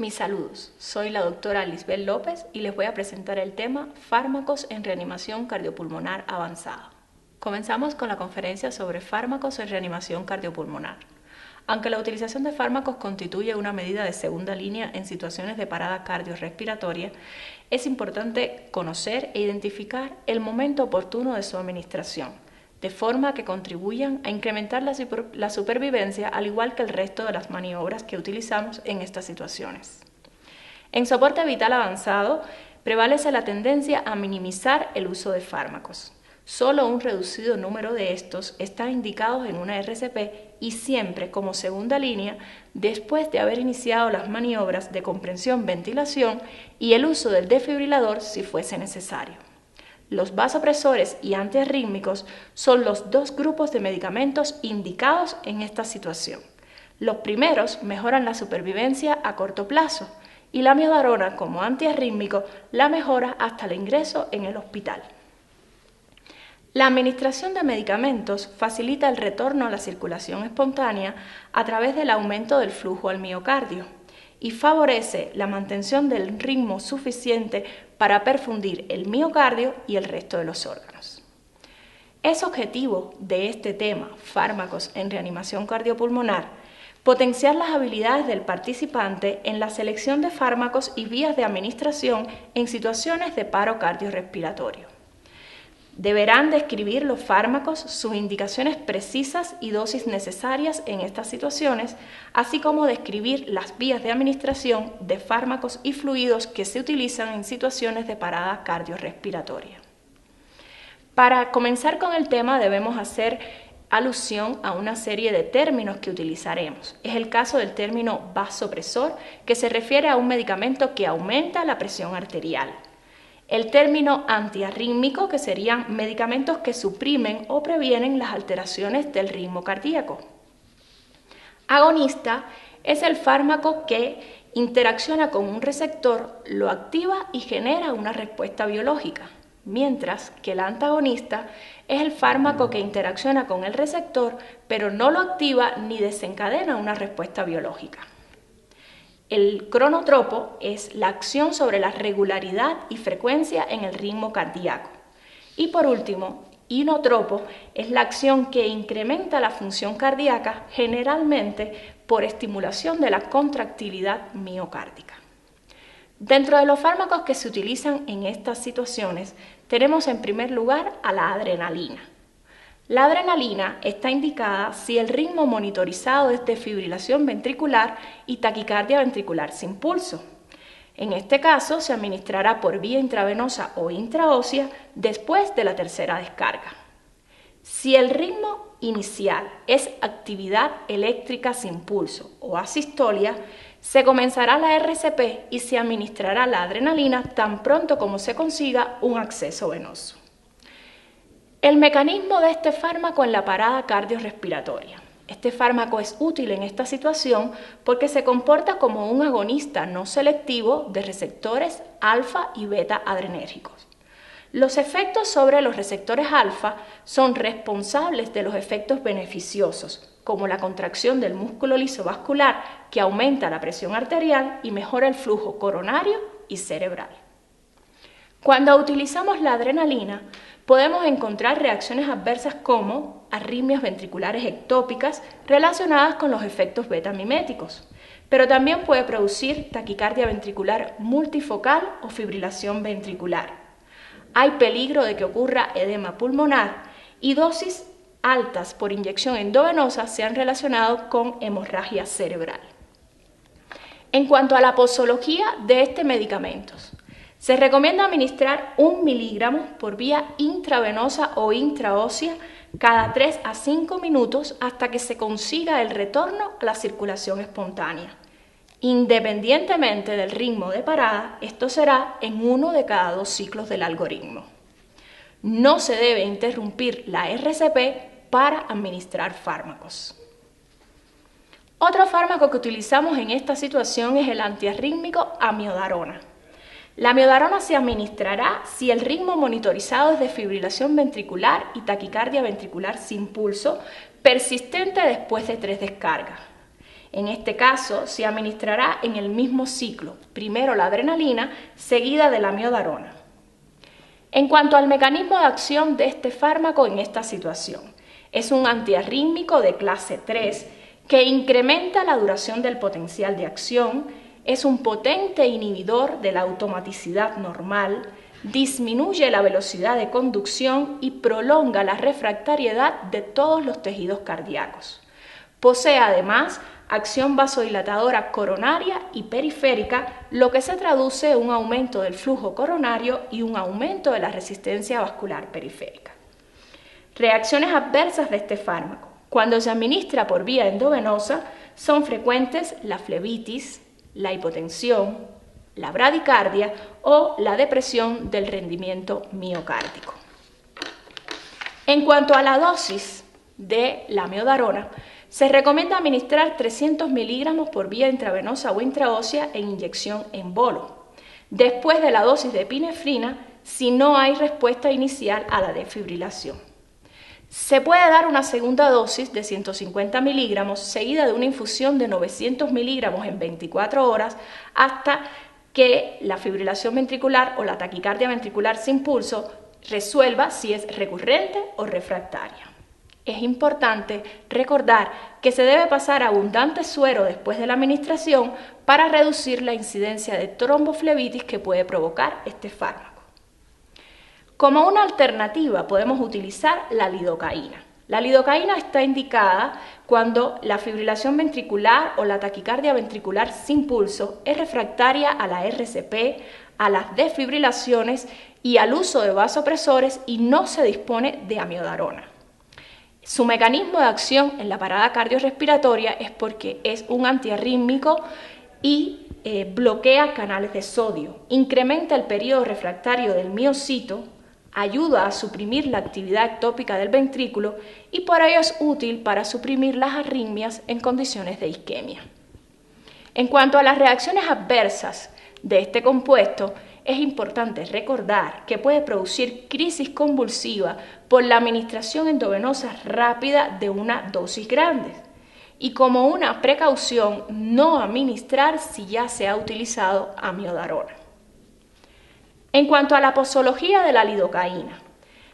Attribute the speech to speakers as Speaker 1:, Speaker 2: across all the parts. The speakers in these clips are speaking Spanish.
Speaker 1: Mis saludos, soy la doctora Lisbeth López y les voy a presentar el tema Fármacos en reanimación cardiopulmonar avanzada. Comenzamos con la conferencia sobre fármacos en reanimación cardiopulmonar. Aunque la utilización de fármacos constituye una medida de segunda línea en situaciones de parada cardiorrespiratoria, es importante conocer e identificar el momento oportuno de su administración, de forma que contribuyan a incrementar la supervivencia al igual que el resto de las maniobras que utilizamos en estas situaciones. En soporte vital avanzado, prevalece la tendencia a minimizar el uso de fármacos. Solo un reducido número de estos están indicados en una RCP y siempre como segunda línea después de haber iniciado las maniobras de comprensión-ventilación y el uso del desfibrilador si fuese necesario. Los vasopresores y antiarrítmicos son los dos grupos de medicamentos indicados en esta situación. Los primeros mejoran la supervivencia a corto plazo y la amiodarona como antiarrítmico la mejora hasta el ingreso en el hospital. La administración de medicamentos facilita el retorno a la circulación espontánea a través del aumento del flujo al miocardio y favorece la mantención del ritmo suficiente para perfundir el miocardio y el resto de los órganos. Es objetivo de este tema, fármacos en reanimación cardiopulmonar, potenciar las habilidades del participante en la selección de fármacos y vías de administración en situaciones de paro cardiorrespiratorio. Deberán describir los fármacos, sus indicaciones precisas y dosis necesarias en estas situaciones, así como describir las vías de administración de fármacos y fluidos que se utilizan en situaciones de parada cardiorrespiratoria. Para comenzar con el tema debemos hacer alusión a una serie de términos que utilizaremos. Es el caso del término vasopresor, que se refiere a un medicamento que aumenta la presión arterial. El término antiarrítmico, que serían medicamentos que suprimen o previenen las alteraciones del ritmo cardíaco. Agonista es el fármaco que interacciona con un receptor, lo activa y genera una respuesta biológica, mientras que el antagonista es el fármaco que interacciona con el receptor, pero no lo activa ni desencadena una respuesta biológica. El cronotropo es la acción sobre la regularidad y frecuencia en el ritmo cardíaco. Y por último, inotropo es la acción que incrementa la función cardíaca, generalmente por estimulación de la contractilidad miocárdica. Dentro de los fármacos que se utilizan en estas situaciones, tenemos en primer lugar a la adrenalina. La adrenalina está indicada si el ritmo monitorizado es de fibrilación ventricular y taquicardia ventricular sin pulso. En este caso se administrará por vía intravenosa o intraósea después de la tercera descarga. Si el ritmo inicial es actividad eléctrica sin pulso o asistolia, se comenzará la RCP y se administrará la adrenalina tan pronto como se consiga un acceso venoso. El mecanismo de este fármaco en la parada cardiorrespiratoria. Este fármaco es útil en esta situación porque se comporta como un agonista no selectivo de receptores alfa y beta adrenérgicos. Los efectos sobre los receptores alfa son responsables de los efectos beneficiosos, como la contracción del músculo liso vascular que aumenta la presión arterial y mejora el flujo coronario y cerebral. Cuando utilizamos la adrenalina, podemos encontrar reacciones adversas como arritmias ventriculares ectópicas relacionadas con los efectos beta-miméticos, pero también puede producir taquicardia ventricular multifocal o fibrilación ventricular. Hay peligro de que ocurra edema pulmonar y dosis altas por inyección endovenosa se han relacionado con hemorragia cerebral. En cuanto a la posología de este medicamento, se recomienda administrar 1 miligramo por vía intravenosa o intraósea cada 3 a 5 minutos hasta que se consiga el retorno a la circulación espontánea. Independientemente del ritmo de parada, esto será en 1 de cada 2 ciclos del algoritmo. No se debe interrumpir la RCP para administrar fármacos. Otro fármaco que utilizamos en esta situación es el antiarrítmico amiodarona. La amiodarona se administrará si el ritmo monitorizado es de fibrilación ventricular y taquicardia ventricular sin pulso, persistente después de 3 descargas. En este caso, se administrará en el mismo ciclo, primero la adrenalina, seguida de la amiodarona. En cuanto al mecanismo de acción de este fármaco en esta situación, es un antiarrítmico de clase 3 que incrementa la duración del potencial de acción, es un potente inhibidor de la automaticidad normal, disminuye la velocidad de conducción y prolonga la refractariedad de todos los tejidos cardíacos. Posee además acción vasodilatadora coronaria y periférica, lo que se traduce en un aumento del flujo coronario y un aumento de la resistencia vascular periférica. Reacciones adversas de este fármaco. Cuando se administra por vía endovenosa, son frecuentes la flebitis, la hipotensión, la bradicardia o la depresión del rendimiento miocárdico. En cuanto a la dosis de la amiodarona, se recomienda administrar 300 miligramos por vía intravenosa o intraósea en inyección en bolo, después de la dosis de epinefrina si no hay respuesta inicial a la desfibrilación. Se puede dar una segunda dosis de 150 miligramos seguida de una infusión de 900 miligramos en 24 horas hasta que la fibrilación ventricular o la taquicardia ventricular sin pulso resuelva si es recurrente o refractaria. Es importante recordar que se debe pasar abundante suero después de la administración para reducir la incidencia de tromboflebitis que puede provocar este fármaco. Como una alternativa podemos utilizar la lidocaína. La lidocaína está indicada cuando la fibrilación ventricular o la taquicardia ventricular sin pulso es refractaria a la RCP, a las desfibrilaciones y al uso de vasopresores y no se dispone de amiodarona. Su mecanismo de acción en la parada cardiorrespiratoria es porque es un antiarrítmico y bloquea canales de sodio, incrementa el periodo refractario del miocito, ayuda a suprimir la actividad ectópica del ventrículo y por ello es útil para suprimir las arritmias en condiciones de isquemia. En cuanto a las reacciones adversas de este compuesto, es importante recordar que puede producir crisis convulsiva por la administración endovenosa rápida de una dosis grande y como una precaución no administrar si ya se ha utilizado amiodarona. En cuanto a la posología de la lidocaína,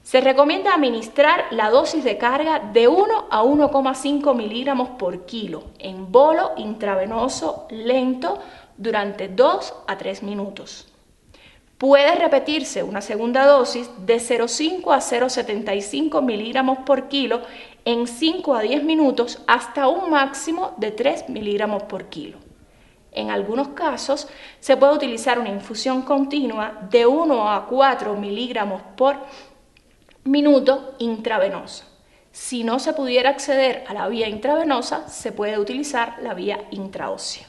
Speaker 1: se recomienda administrar la dosis de carga de 1 a 1,5 miligramos por kilo en bolo intravenoso lento durante 2 a 3 minutos. Puede repetirse una segunda dosis de 0,5 a 0,75 miligramos por kilo en 5 a 10 minutos hasta un máximo de 3 miligramos por kilo. En algunos casos se puede utilizar una infusión continua de 1 a 4 miligramos por minuto intravenosa. Si no se pudiera acceder a la vía intravenosa, se puede utilizar la vía intraósea.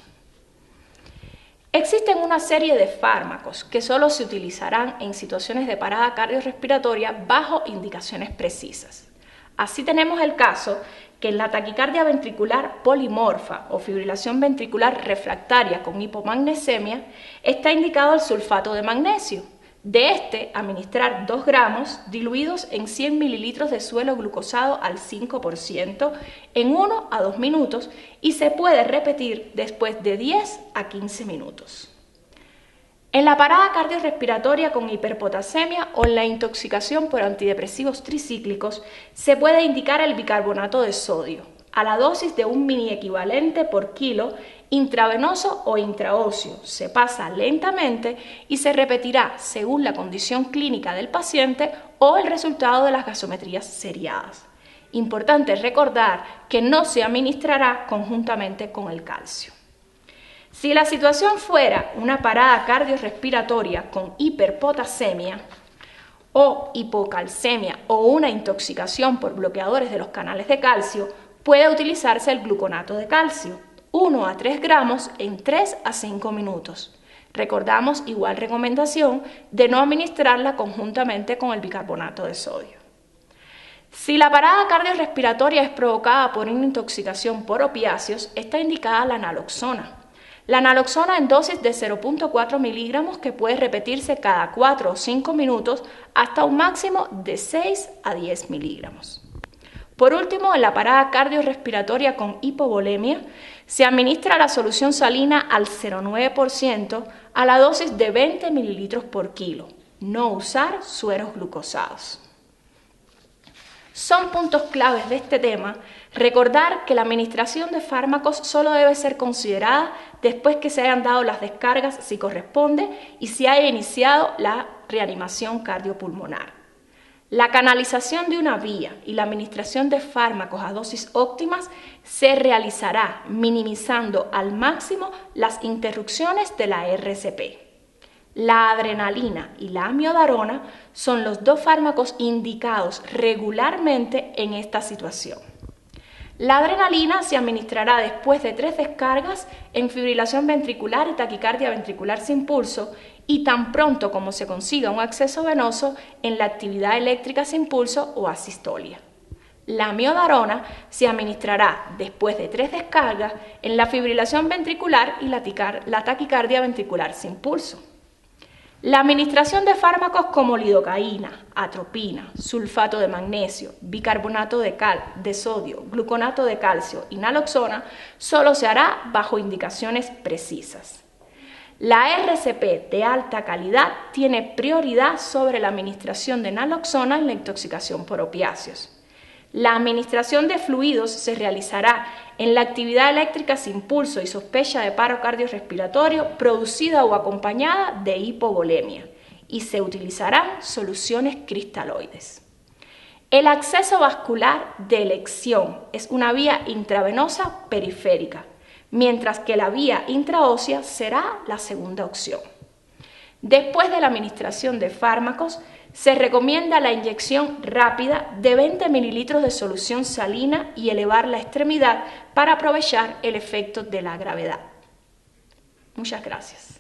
Speaker 1: Existen una serie de fármacos que solo se utilizarán en situaciones de parada cardiorrespiratoria bajo indicaciones precisas. Así tenemos el caso que en la taquicardia ventricular polimorfa o fibrilación ventricular refractaria con hipomagnesemia está indicado el sulfato de magnesio. De este, administrar 2 gramos diluidos en 100 mililitros de suelo glucosado al 5% en 1 a 2 minutos y se puede repetir después de 10 a 15 minutos. En la parada cardiorrespiratoria con hiperpotasemia o en la intoxicación por antidepresivos tricíclicos se puede indicar el bicarbonato de sodio a la dosis de un mini equivalente por kilo intravenoso o intraóseo. Se pasa lentamente y se repetirá según la condición clínica del paciente o el resultado de las gasometrías seriadas. Importante recordar que no se administrará conjuntamente con el calcio. Si la situación fuera una parada cardiorrespiratoria con hiperpotasemia o hipocalcemia o una intoxicación por bloqueadores de los canales de calcio, puede utilizarse el gluconato de calcio, 1 a 3 gramos en 3 a 5 minutos. Recordamos igual recomendación de no administrarla conjuntamente con el bicarbonato de sodio. Si la parada cardiorrespiratoria es provocada por una intoxicación por opiáceos, está indicada la naloxona. La naloxona en dosis de 0,4 miligramos que puede repetirse cada 4 o 5 minutos hasta un máximo de 6 a 10 miligramos. Por último, en la parada cardiorrespiratoria con hipovolemia Se administra la solución salina al 0,9% a la dosis de 20 mililitros por kilo. No usar sueros glucosados. Son puntos claves de este tema recordar que la administración de fármacos solo debe ser considerada después que se hayan dado las descargas si corresponde y se haya iniciado la reanimación cardiopulmonar. La canalización de una vía y la administración de fármacos a dosis óptimas se realizará minimizando al máximo las interrupciones de la RCP. La adrenalina y la amiodarona son los dos fármacos indicados regularmente en esta situación. La adrenalina se administrará después de 3 descargas en fibrilación ventricular y taquicardia ventricular sin pulso y tan pronto como se consiga un acceso venoso en la actividad eléctrica sin pulso o asistolia. La amiodarona se administrará después de 3 descargas en la fibrilación ventricular y la taquicardia ventricular sin pulso. La administración de fármacos como lidocaína, atropina, sulfato de magnesio, bicarbonato de sodio, gluconato de calcio y naloxona solo se hará bajo indicaciones precisas. La RCP de alta calidad tiene prioridad sobre la administración de naloxona en la intoxicación por opiáceos. La administración de fluidos se realizará en la actividad eléctrica sin pulso y sospecha de paro cardiorrespiratorio producida o acompañada de hipovolemia y se utilizarán soluciones cristaloides. El acceso vascular de elección es una vía intravenosa periférica, mientras que la vía intraósea será la segunda opción. Después de la administración de fármacos, se recomienda la inyección rápida de 20 mililitros de solución salina y elevar la extremidad para aprovechar el efecto de la gravedad. Muchas gracias.